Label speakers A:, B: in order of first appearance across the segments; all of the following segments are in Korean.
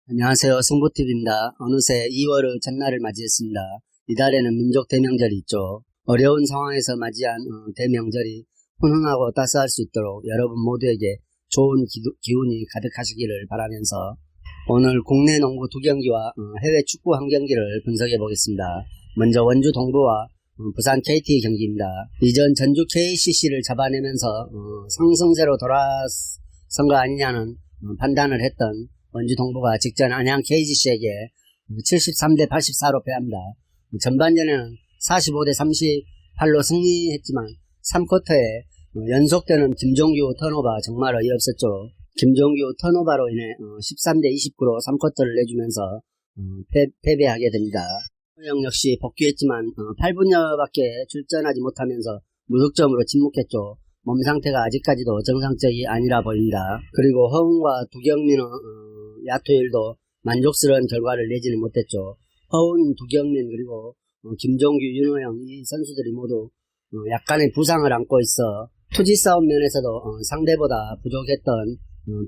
A: 안녕하세요. 승부TV입니다. 어느새 2월의 전날을 맞이했습니다. 이달에는 민족 대명절이 있죠. 어려운 상황에서 맞이한 대명절이 훈훈하고 따스할 수 있도록 여러분 모두에게 좋은 기운이 가득하시기를 바라면서 오늘 국내 농구 2경기와 해외 축구 1경기를 분석해 보겠습니다. 먼저 원주 동부와 부산 KT 경기입니다. 이전 전주 KCC를 잡아내면서 상승세로 돌아선 거 아니냐는 판단을 했던 원주 동부가 직전 안양 KGC에게 73대 84로 패합니다. 전반전에는 45대 38로 승리했지만 3쿼터에 연속되는 김종규 턴오버 정말 어이없었죠. 김종규 턴오버로 인해 13대 29로 3쿼터를 내주면서 패배하게 됩니다. 허영 역시 복귀했지만 8분여밖에 출전하지 못하면서 무득점으로 침묵했죠. 몸 상태가 아직까지도 정상적이 아니라 보입니다. 그리고 허웅과 두경민은 야투일도 만족스러운 결과를 내지는 못했죠. 허웅, 두경민 그리고 김종규, 윤호영 이 선수들이 모두 약간의 부상을 안고 있어 투지 싸움 면에서도 상대보다 부족했던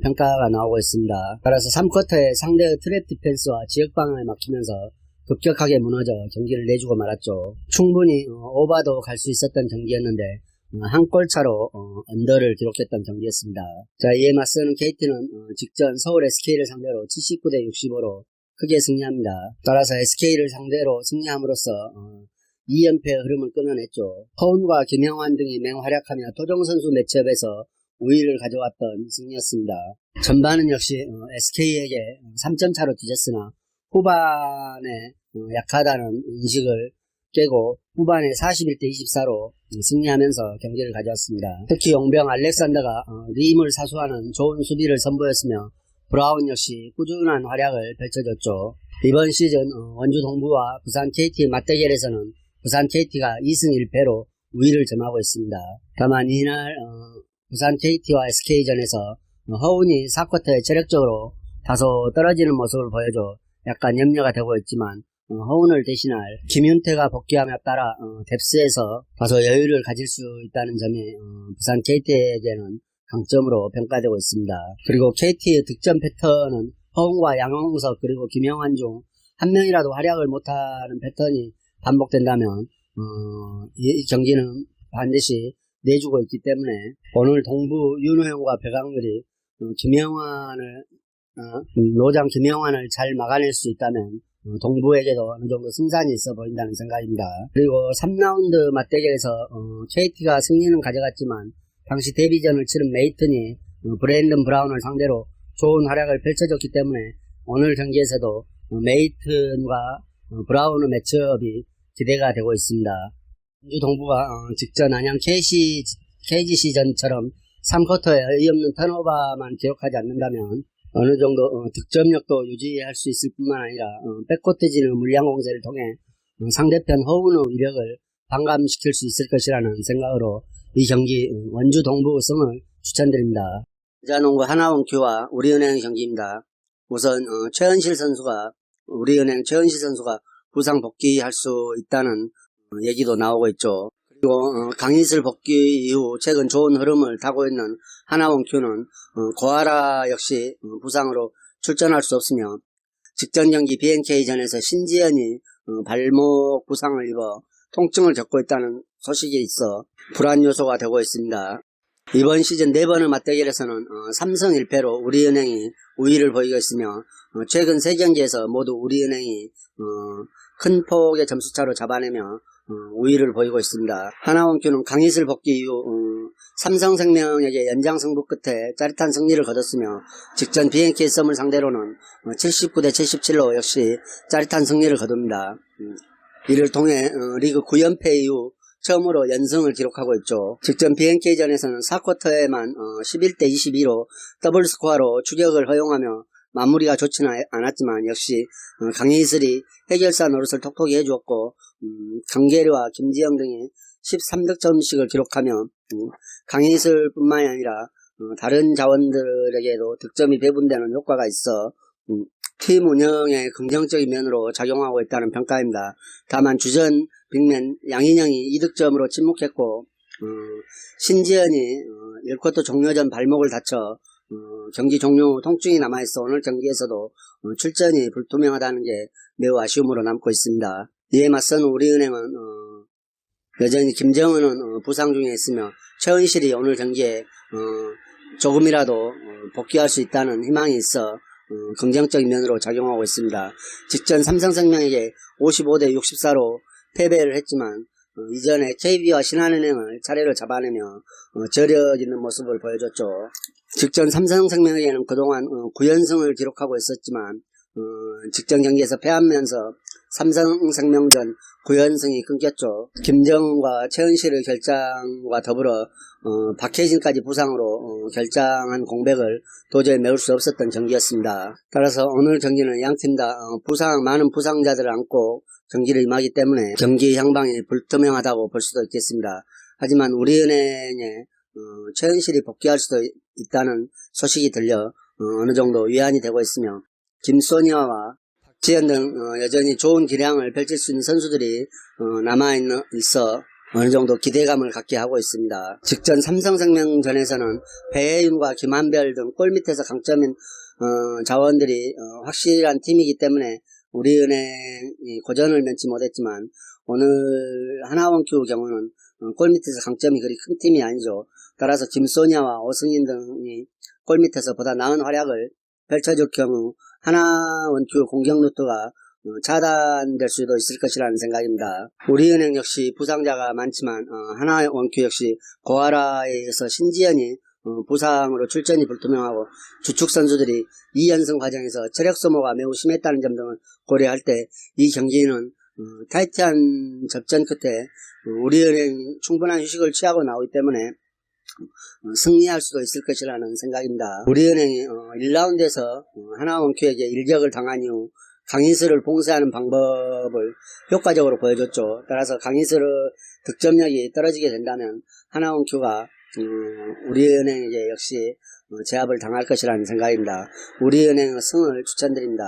A: 평가가 나오고 있습니다. 따라서 3쿼터에 상대의 트랩 디펜스와 지역방어에 막히면서 급격하게 무너져 경기를 내주고 말았죠. 충분히 오바도 갈 수 있었던 경기였는데 한 골차로 언더를 기록했던 경기였습니다. 자, 이에 맞서는 KT는 직전 서울 SK를 상대로 79대 65로 크게 승리합니다. 따라서 SK를 상대로 승리함으로써 2연패의 흐름을 끊어냈죠. 허운과 김영환 등이 맹활약하며 토종 선수 매치업에서 우위를 가져왔던 승리였습니다. 전반은 역시 SK에게 3점 차로 뒤졌으나 후반에 약하다는 인식을 깨고 후반에 41대 24로 승리하면서 경기를 가져왔습니다. 특히 용병 알렉산더가 리임을 사수하는 좋은 수비를 선보였으며 브라운 역시 꾸준한 활약을 펼쳐줬죠. 이번 시즌 원주 동부와 부산 KT의 맞대결에서는 부산 KT가 2승 1패로 우위를 점하고 있습니다. 다만 이날 부산 KT와 SK전에서 허운이 4쿼터에 체력적으로 다소 떨어지는 모습을 보여줘 약간 염려가 되고 있지만 허운을 대신할 김윤태가 복귀함에 따라 뎁스에서 다소 여유를 가질 수 있다는 점이 부산 KT에게는 강점으로 평가되고 있습니다. 그리고 KT의 득점 패턴은 허운과 양홍석 그리고 김영환 중 한 명이라도 활약을 못하는 패턴이 반복된다면 이 경기는 반드시 내주고 있기 때문에 오늘 동부 윤호영과 배강률이 노장 김영환을 잘 막아낼 수 있다면 동부에게도 어느 정도 승산이 있어 보인다는 생각입니다. 그리고 3라운드 맞대결에서 KT가 승리는 가져갔지만 당시 데뷔전을 치른 메이튼이 브랜든 브라운을 상대로 좋은 활약을 펼쳐줬기 때문에 오늘 경기에서도 메이튼과 브라운의 매치업이 기대가 되고 있습니다. 원주 동부가 직전 안양 KGC전처럼 3쿼터에 어이없는 턴오버만 기록하지 않는다면 어느 정도 득점력도 유지할 수 있을 뿐만 아니라 백코트 진의 물량 공세를 통해 상대편 허운의 위력을 반감시킬 수 있을 것이라는 생각으로 이 경기 원주 동부 승을 추천드립니다. 여자농구 하나원큐와 우리은행 경기입니다. 우선 우리은행 최은실 선수가 부상 복귀할 수 있다는 얘기도 나오고 있죠. 그리고 강희슬 복귀 이후 최근 좋은 흐름을 타고 있는 하나원큐는 고아라 역시 부상으로 출전할 수 없으며 직전 경기 BNK전에서 신지연이 발목 부상을 입어 통증을 겪고 있다는 소식이 있어 불안 요소가 되고 있습니다. 이번 시즌 4번의 맞대결에서는 3승 1패로 우리은행이 우위를 보이고 있으며 최근 3경기에서 모두 우리은행이 큰 폭의 점수차로 잡아내며 우위를 보이고 있습니다. 하나원큐는 강희슬 복귀 이후 삼성생명에게 연장 승부 끝에 짜릿한 승리를 거뒀으며 직전 BNK 썸을 상대로는 79대 77로 역시 짜릿한 승리를 거둡니다. 이를 통해 리그 9연패 이후 처음으로 연승을 기록하고 있죠. 직전 BNK전에서는 4쿼터에만 11대 22로 더블 스코어로 추격을 허용하며 마무리가 좋지는 않았지만 역시 강희슬이 해결사 노릇을 톡톡히 해주었고 강계류와 김지영 등이 13득점씩을 기록하며 강희슬뿐만이 아니라 다른 자원들에게도 득점이 배분되는 효과가 있어 팀 운영의 긍정적인 면으로 작용하고 있다는 평가입니다. 다만 주전 빅맨 양인영이 2득점으로 침묵했고 신지연이 1쿼터 종료 전 발목을 다쳐 경기 종료 통증이 남아있어 오늘 경기에서도 출전이 불투명하다는 게 매우 아쉬움으로 남고 있습니다. 이에 맞서는 우리은행은 여전히 김정은은 부상 중에 있으며 최은실이 오늘 경기에 조금이라도 복귀할 수 있다는 희망이 있어 긍정적인 면으로 작용하고 있습니다. 직전 삼성생명에게 55대 64로 패배를 했지만 이전에 KB와 신한은행을 차례로 잡아내며 저력 있는 모습을 보여줬죠. 직전 삼성생명에게는 그동안 9연승을 기록하고 있었지만 직전 경기에서 패하면서 삼성생명전 9연승이 끊겼죠. 김정은과 최은실의 결장과 더불어 박혜진까지 부상으로 결장한 공백을 도저히 메울 수 없었던 경기였습니다. 따라서 오늘 경기는 양팀 다 많은 부상자들을 안고 경기를 임하기 때문에 경기 향방이 불투명하다고 볼 수도 있겠습니다. 하지만 우리은행에 최은실이 복귀할 수도 있다는 소식이 들려 어느 정도 위안이 되고 있으며 김소니아와 박지현 등 여전히 좋은 기량을 펼칠 수 있는 선수들이 남아있어 어느 정도 기대감을 갖게 하고 있습니다. 직전 삼성생명전에서는 배혜윤과 김한별 등 골밑에서 강점인 자원들이 확실한 팀이기 때문에 우리은행이 고전을 면치 못했지만 오늘 하나원큐 경우는 골밑에서 강점이 그리 큰 팀이 아니죠. 따라서 김소니아와 오승인 등이 골밑에서 보다 나은 활약을 펼쳐줄 경우 하나원큐 공격 루트가 차단될 수도 있을 것이라는 생각입니다. 우리은행 역시 부상자가 많지만 하나원큐 역시 고아라에서 신지연이 부상으로 출전이 불투명하고 주축 선수들이 2연승 과정에서 체력 소모가 매우 심했다는 점 등을 고려할 때 이 경기는 타이트한 접전 끝에 우리은행이 충분한 휴식을 취하고 나오기 때문에 승리할 수도 있을 것이라는 생각입니다. 우리은행이 1라운드에서 하나원큐에게 일격을 당한 이후 강인수를 봉쇄하는 방법을 효과적으로 보여줬죠. 따라서 강인수의 득점력이 떨어지게 된다면 하나원큐가 우리은행에게 역시 제압을 당할 것이라는 생각입니다. 우리은행의 승을 추천드립니다.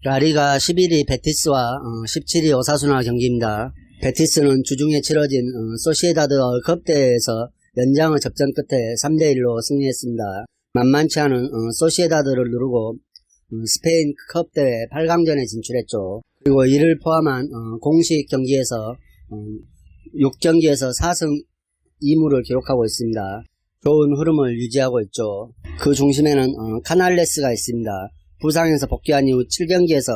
A: 라리가 11위 베티스와 17위 오사수나 경기입니다. 베티스는 주중에 치러진 소시에다드 월컵대회에서 연장의 접전 끝에 3대1로 승리했습니다. 만만치 않은 소시에다드를 누르고 스페인 컵대회 8강전에 진출했죠. 그리고 이를 포함한 공식 경기에서 6경기에서 4승 2무를 기록하고 있습니다. 좋은 흐름을 유지하고 있죠. 그 중심에는 카날레스가 있습니다. 부상에서 복귀한 이후 7경기에서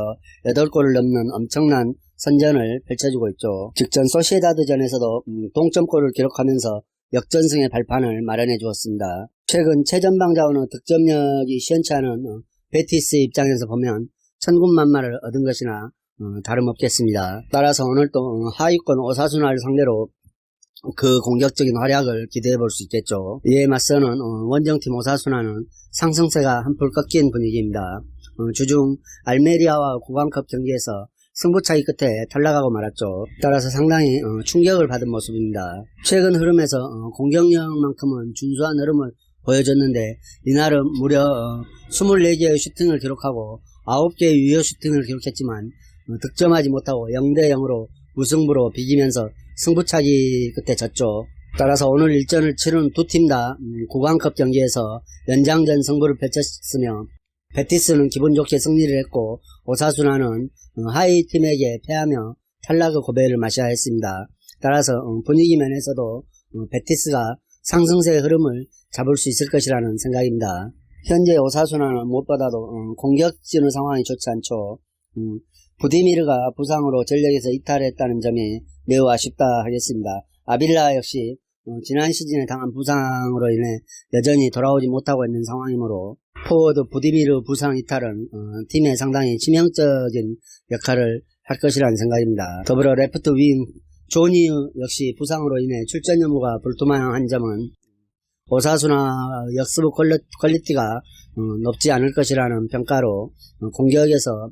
A: 8골을 넣는 엄청난 선전을 펼쳐주고 있죠. 직전 소시에다드전에서도 동점골을 기록하면서 역전승의 발판을 마련해 주었습니다. 최근 최전방 자원의 득점력이 시원치 않은 베티스 입장에서 보면 천군만마를 얻은 것이나 다름없겠습니다. 따라서 오늘 또 하위권 오사수나를 상대로 그 공격적인 활약을 기대해 볼 수 있겠죠. 이에 맞서는 원정팀 오사수나는 상승세가 한풀 꺾인 분위기입니다. 주중 알메리아와 구강컵 경기에서 승부차기 끝에 탈락하고 말았죠. 따라서 상당히 충격을 받은 모습입니다. 최근 흐름에서 공격력만큼은 준수한 흐름을 보여줬는데 이날은 무려 24개의 슈팅을 기록하고 9개의 유효 슈팅을 기록했지만 득점하지 못하고 0대0으로 무승부로 비기면서 승부차기 끝에 졌죠. 따라서 오늘 일전을 치른 두 팀 다 구강컵 경기에서 연장전 승부를 펼쳤으며 베티스는 기분 좋게 승리를 했고 오사수나는 하위 팀에게 패하며 탈락의 고배를 마셔야 했습니다. 따라서 분위기 면에서도 베티스가 상승세의 흐름을 잡을 수 있을 것이라는 생각입니다. 현재 오사수나는 무엇보다도 공격진의 상황이 좋지 않죠. 부디미르가 부상으로 전력에서 이탈했다는 점이 매우 아쉽다 하겠습니다. 아빌라 역시 지난 시즌에 당한 부상으로 인해 여전히 돌아오지 못하고 있는 상황이므로 포워드 부디미르 부상 이탈은 팀에 상당히 치명적인 역할을 할 것이라는 생각입니다. 더불어 레프트 윙 조니 역시 부상으로 인해 출전 여부가 불투명한 점은 오사수나 역습 퀄리티가 높지 않을 것이라는 평가로 공격에서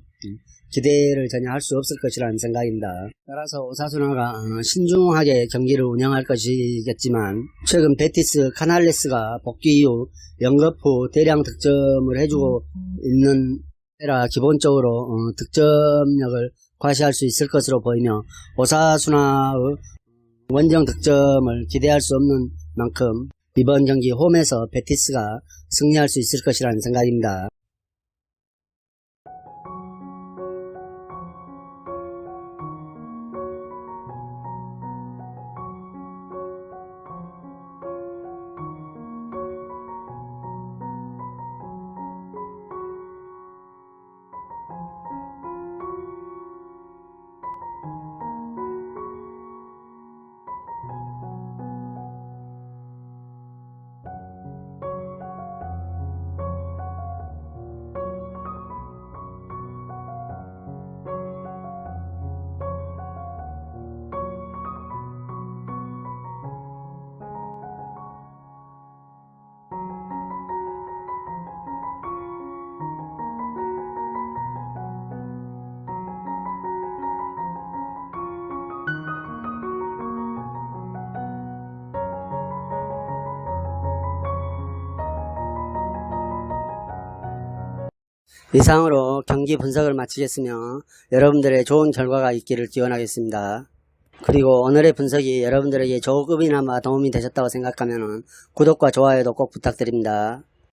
A: 기대를 전혀 할 수 없을 것이라는 생각입니다. 따라서 오사수나가 신중하게 경기를 운영할 것이겠지만 최근 베티스 카날레스가 복귀 이후 영급 후 대량 득점을 해주고 있는 때라 기본적으로 득점력을 과시할 수 있을 것으로 보이며 오사수나의 원정 득점을 기대할 수 없는 만큼 이번 경기 홈에서 베티스가 승리할 수 있을 것이라는 생각입니다. 이상으로 경기 분석을 마치겠으며 여러분들의 좋은 결과가 있기를 기원하겠습니다. 그리고 오늘의 분석이 여러분들에게 조금이나마 도움이 되셨다고 생각하면 구독과 좋아요도 꼭 부탁드립니다.